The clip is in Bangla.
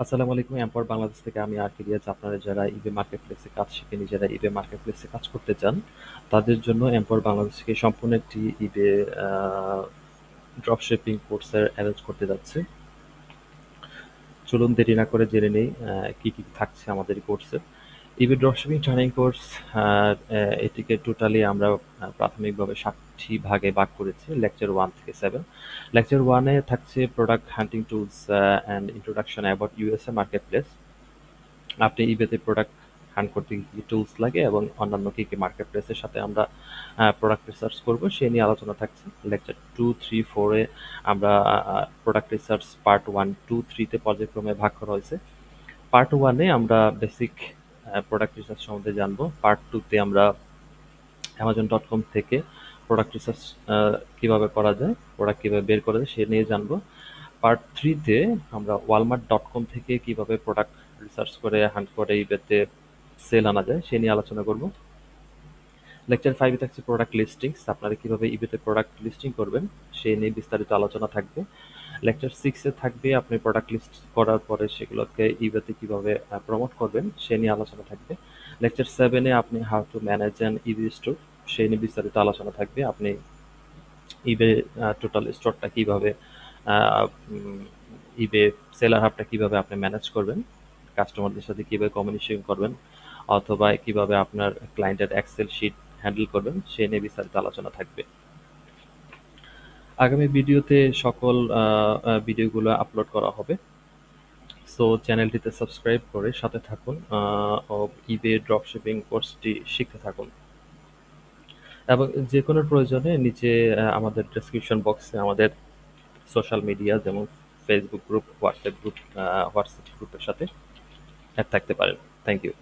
আসসালামু আলাইকুম। এম্পাওয়ার বাংলাদেশ থেকে আমি আরকে রিয়াজ। আপনারা যারা ইবে মার্কেটপ্লেসে কাজ শিখে নিজেরা ইবে মার্কেটপ্লেসে কাজ করতে চান, তাদের জন্য এম্পাওয়ার বাংলাদেশ থেকে সম্পূর্ণ একটি ইবে ড্রপশিপিং কোর্সের অ্যারেঞ্জ করতে যাচ্ছে। চলুন দেরি না করে জেনে নেই কি কি থাকছে আমাদের এই কোর্সে। ইবে ড্রপশিপিং ট্রেনিং কোর্স এটিকে টোটালি আমরা প্রাথমিকভাবে ৭টি ভাগে ভাগ করেছি লেকচার 1 থেকে 7। লেকচার 1 এ থাকছে product hunting tools and introduction about USA marketplace. আপনি ইবেতে প্রোডাক্ট হান্ট করতে কি কি টুলস লাগে এবং অন্যান্য কি কি মার্কেটপ্লেসের সাথে আমরা প্রোডাক্ট রিসার্চ করব সে নিয়ে আলোচনা থাকছে। লেকচার 2, 3, 4 এ আমরা প্রোডাক্ট রিসার্চ পার্ট 1, 2, 3 তে পর্যায়ক্রমে ভাগ করা হয়েছে। পার্ট 1 এ আমরা বেসিক প্রোডাক্ট রিসার্চ সম্বন্ধে জানবো। পার্ট 2 তে আমরা Amazon.com থেকে প্রোডাক্ট রিসার্চ কিভাবে করা যায়, প্রোডাক্ট কিভাবে বের করা যায় সে নিয়ে জানবো। পার্ট 3 তে আমরা Walmart.com থেকে কিভাবে প্রোডাক্ট রিসার্চ করে হান্ট করে ইবেতে সেল আনা যায় সে নিয়ে আলোচনা করব। লেকচার 5 এ থাকছে প্রোডাক্ট লিস্টিংস, আপনারা কিভাবে ইবেতে প্রোডাক্ট লিস্টিং করবেন সে নিয়ে বিস্তারিত আলোচনা থাকবে। লেকচার 6 এ থাকবে আপনি প্রোডাক্ট লিস্ট করার পরে সেগুলোকে ইবেতে কিভাবে প্রমোট করবেন সে নিয়ে আলোচনা থাকবে। লেকচার 7 এ আপনি how to manage an eBay store সে নিয়ে বিস্তারিত আলোচনা থাকবে। আপনি ইবে টোটাল স্টোরটা কিভাবে ইবে সেলার হাবটা কিভাবে আপনি ম্যানেজ করবেন, কাস্টমারদের সাথে কিভাবে কমিউনিকেশন করবেন, অথবা কিভাবে আপনার ক্লায়েন্টের এক্সেল শিট হ্যান্ডেল করবেন সে নিয়ে বিস্তারিত আলোচনা থাকবে। আগামী ভিডিওতে সকল ভিডিওগুলো আপলোড করা হবে। সো চ্যানেলটিতে সাবস্ক্রাইব করে সাথে থাকুন ও ইবে ড্রপশিপিং কোর্সটি শিখতে থাকুন। এবং যে কোনো প্রয়োজনে নিচে আমাদের ডেসক্রিপশন বক্সে আমাদের সোশ্যাল মিডিয়া যেমন ফেসবুক গ্রুপ, হোয়াটসঅ্যাপ গ্রুপের সাথে অ্যাড থাকতে পারেন। Thank you.